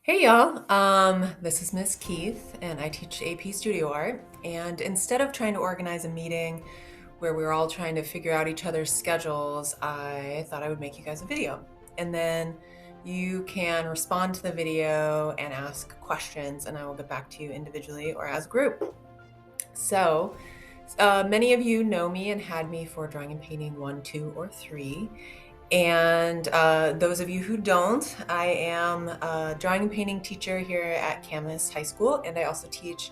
Hey y'all, this is Miss Keith, and I teach AP Studio Art. And instead of trying to organize a meeting where we were all trying to figure out each other's schedules, I thought I would make you guys a video. And then you can respond to the video and ask questions, and I will get back to you individually or as a group. So, many of you know me and had me for drawing and painting 1, 2, or 3. And those of you who don't, I am a drawing and painting teacher here at Camas High School, and I also teach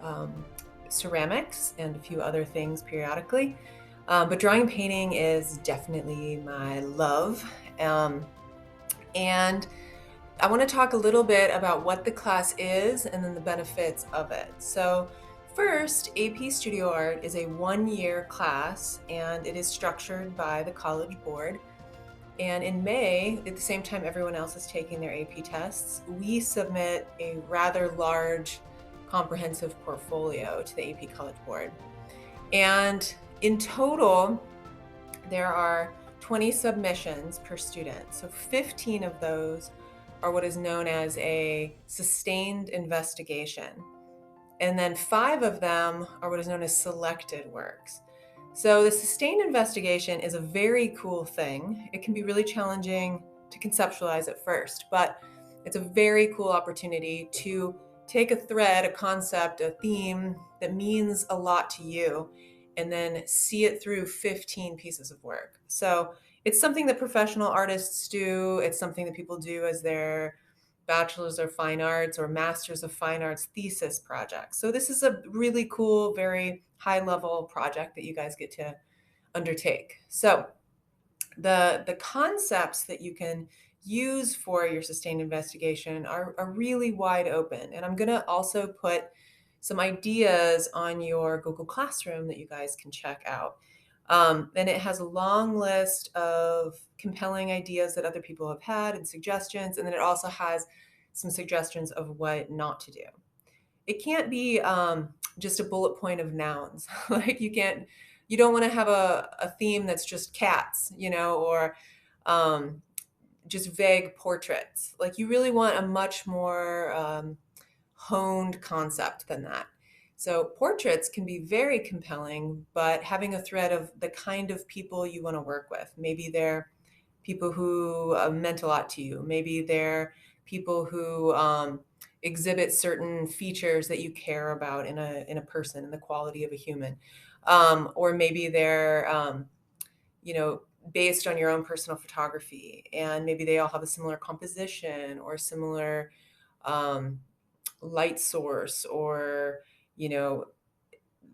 um, ceramics and a few other things periodically. But drawing and painting is definitely my love. And I want to talk a little bit about what the class is and then the benefits of it. So, first, AP Studio Art is a 1-year class, and it is structured by the College Board. And in May, at the same time everyone else is taking their AP tests, we submit a rather large, comprehensive portfolio to the AP College Board. And in total, there are 20 submissions per student. So 15 of those are what is known as a sustained investigation. And then 5 of them are what is known as selected works. So the sustained investigation is a very cool thing. It can be really challenging to conceptualize at first, but it's a very cool opportunity to take a thread, a concept, a theme that means a lot to you, and then see it through 15 pieces of work. So it's something that professional artists do. It's something that people do as their bachelor's of fine arts or master's of fine arts thesis projects. So this is a really cool, very high level project that you guys get to undertake. So the concepts that you can use for your sustained investigation are really wide open. And I'm going to also put some ideas on your Google Classroom that you guys can check out. And it has a long list of compelling ideas that other people have had and suggestions. And then it also has some suggestions of what not to do. It can't be just a bullet point of nouns. Like you don't want to have a theme that's just cats, or um, just vague portraits. Like you really want a much more honed concept than that. So portraits can be very compelling, but having a thread of the kind of people you want to work with. Maybe they're people who meant a lot to you. Maybe they're people who exhibit certain features that you care about in a person, in the quality of a human. Or maybe they're you know, based on your own personal photography, and maybe they all have a similar composition or similar um, light source, or you know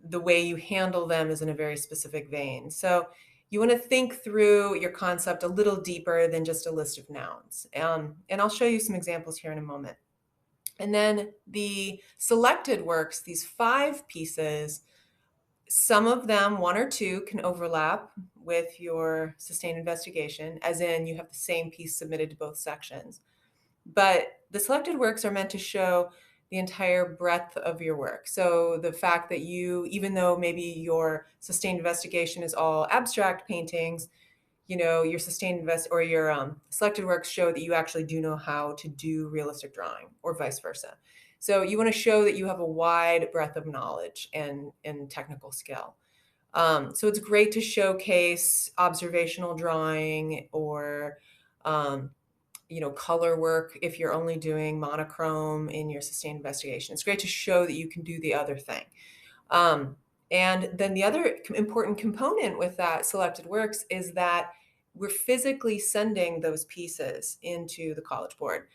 the way you handle them is in a very specific vein. So you want to think through your concept a little deeper than just a list of nouns. And I'll show you some examples here in a moment. And then the selected works, these 5 pieces, some of them, 1 or 2, can overlap with your sustained investigation, as in you have the same piece submitted to both sections. But the selected works are meant to show the entire breadth of your work. So the fact that you, even though maybe your sustained investigation is all abstract paintings, your sustained invest or your selected works show that you actually do know how to do realistic drawing, or vice versa. So you want to show that you have a wide breadth of knowledge and technical skill. So it's great to showcase observational drawing, or um, color work if you're only doing monochrome in your sustained investigation. It's great to show that you can do the other thing. Um, and then the other important component with that selected works is that we're physically sending those pieces into the College Board.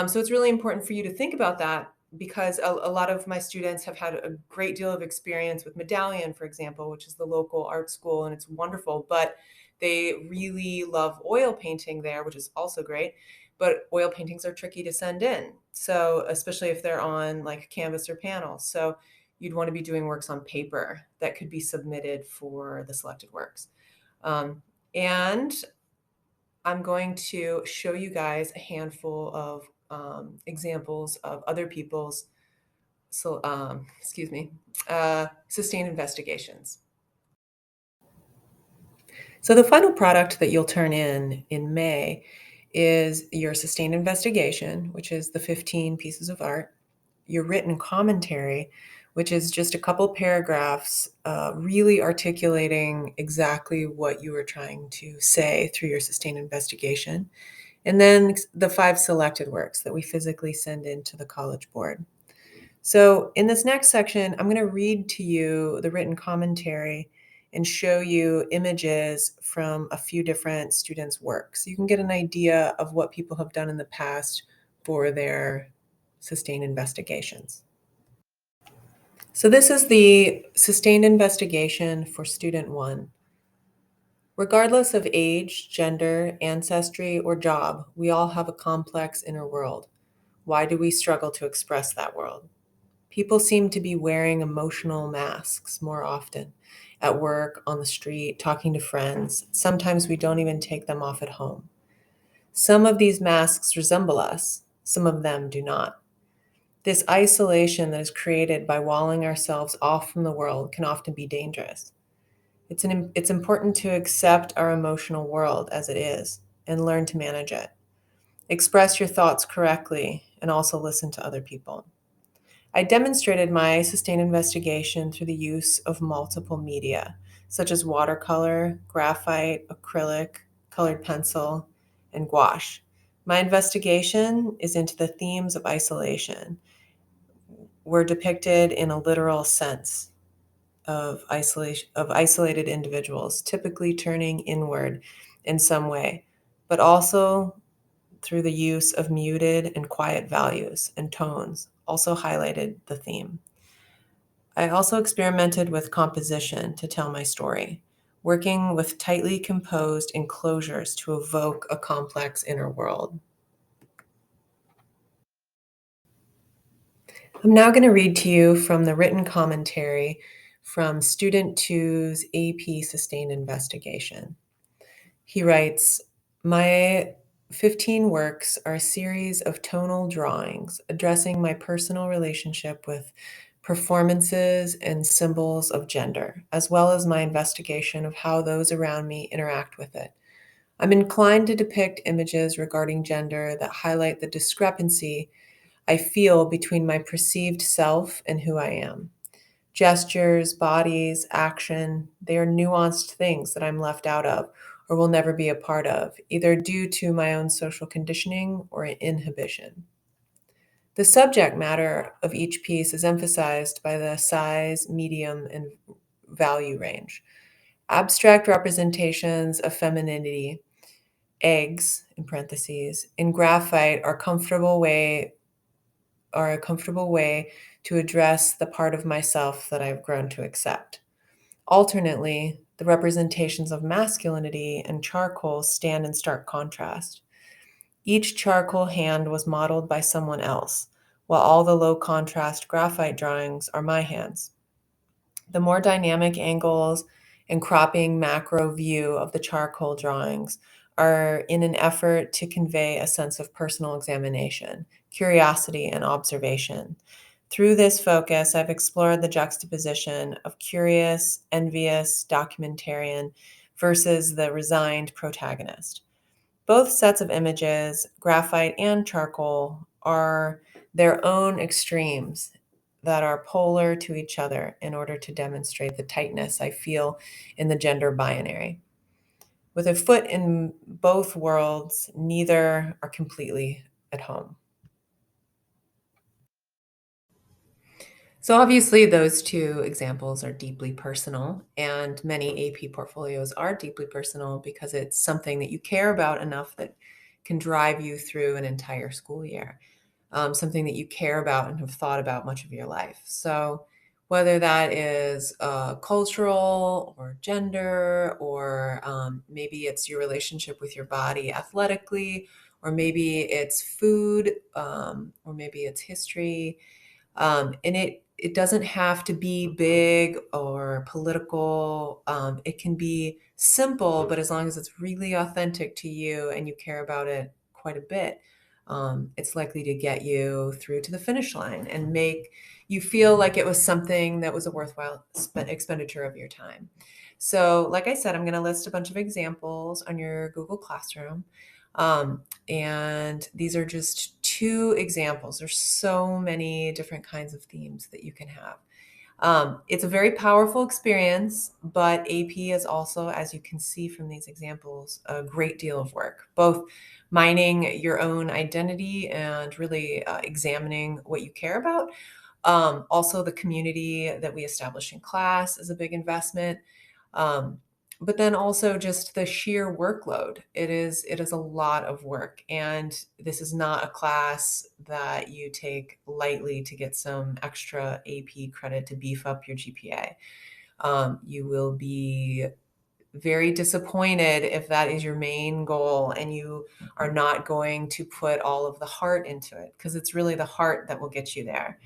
So it's really important for you to think about that, because a lot of my students have had a great deal of experience with Medallion, for example, which is the local art school, and it's wonderful. But they really love oil painting there, which is also great. But oil paintings are tricky to send in. So especially if they're on like canvas or panels. So you'd want to be doing works on paper that could be submitted for the selected works. And I'm going to show you guys a handful of examples of other people's sustained investigations. So the final product that you'll turn in May is your sustained investigation, which is the 15 pieces of art, your written commentary, which is just a couple paragraphs really articulating exactly what you were trying to say through your sustained investigation, and then the 5 selected works that we physically send into the College Board. So, in this next section, I'm going to read to you the written commentary and show you images from a few different students' work. So you can get an idea of what people have done in the past for their sustained investigations. So, this is the sustained investigation for student 1. Regardless of age, gender, ancestry, or job, we all have a complex inner world. Why do we struggle to express that world? People seem to be wearing emotional masks more often at work, on the street, talking to friends. Sometimes we don't even take them off at home. Some of these masks resemble us, some of them do not. This isolation that is created by walling ourselves off from the world can often be dangerous. It's important to accept our emotional world as it is and learn to manage it. Express your thoughts correctly and also listen to other people. I demonstrated my sustained investigation through the use of multiple media, such as watercolor, graphite, acrylic, colored pencil, and gouache. My investigation is into the themes of isolation, were depicted in a literal sense of isolation of isolated individuals, typically turning inward in some way, but also through the use of muted and quiet values and tones, also highlighted the theme. I also experimented with composition to tell my story, working with tightly composed enclosures to evoke a complex inner world. I'm now going to read to you from the written commentary from Student Two's AP Sustained Investigation. He writes, "My 15 works are a series of tonal drawings addressing my personal relationship with performances and symbols of gender, as well as my investigation of how those around me interact with it. I'm inclined to depict images regarding gender that highlight the discrepancy I feel between my perceived self and who I am. Gestures, bodies, action, they are nuanced things that I'm left out of or will never be a part of, either due to my own social conditioning or inhibition. The subject matter of each piece is emphasized by the size, medium, and value range. Abstract representations of femininity, eggs in parentheses, in graphite are a comfortable way to address the part of myself that I've grown to accept. Alternately, the representations of masculinity and charcoal stand in stark contrast. Each charcoal hand was modeled by someone else, while all the low contrast graphite drawings are my hands. The more dynamic angles and cropping macro view of the charcoal drawings are in an effort to convey a sense of personal examination, curiosity, and observation. Through this focus, I've explored the juxtaposition of curious, envious documentarian versus the resigned protagonist. Both sets of images, graphite and charcoal, are their own extremes that are polar to each other in order to demonstrate the tightness I feel in the gender binary. With a foot in both worlds, neither are completely at home. So, obviously, those two examples are deeply personal, and many AP portfolios are deeply personal because it's something that you care about enough that can drive you through an entire school year, something that you care about and have thought about much of your life. So, whether that is cultural or gender, or maybe it's your relationship with your body athletically, or maybe it's food, or maybe it's history, and it doesn't have to be big or political. It can be simple, but as long as it's really authentic to you and you care about it quite a bit, it's likely to get you through to the finish line and make you feel like it was something that was a worthwhile expenditure of your time. So, like I said, I'm going to list a bunch of examples on your Google Classroom. And these are just two examples. There's so many different kinds of themes that you can have. It's a very powerful experience, but AP is also, as you can see from these examples, a great deal of work, both mining your own identity and really examining what you care about. Also, the community that we establish in class is a big investment. Um, but then also just the sheer workload. It is a lot of work, and this is not a class that you take lightly to get some extra AP credit to beef up your GPA. You will be very disappointed if that is your main goal and you are not going to put all of the heart into it, because it's really the heart that will get you there.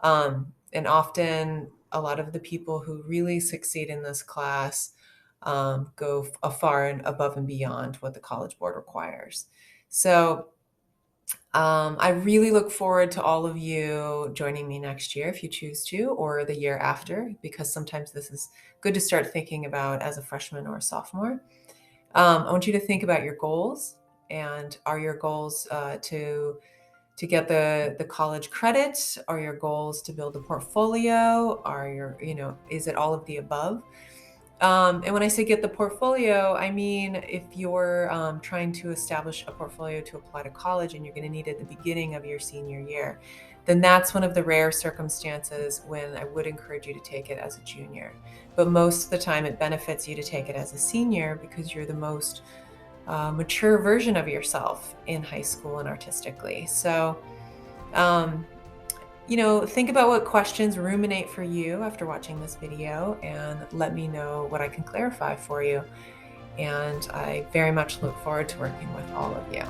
And often, a lot of the people who really succeed in this class go far and above and beyond what the College Board requires. So I really look forward to all of you joining me next year if you choose to, or the year after, because sometimes this is good to start thinking about as a freshman or a sophomore. I want you to think about your goals, and are your goals to get the college credit? Are your goals to build a portfolio? Are your, is it all of the above? And when I say get the portfolio, I mean if you're trying to establish a portfolio to apply to college and you're going to need it at the beginning of your senior year, then that's one of the rare circumstances when I would encourage you to take it as a junior. But most of the time, it benefits you to take it as a senior because you're the most mature version of yourself in high school and artistically. So, um, think about what questions ruminate for you after watching this video and let me know what I can clarify for you. And I very much look forward to working with all of you.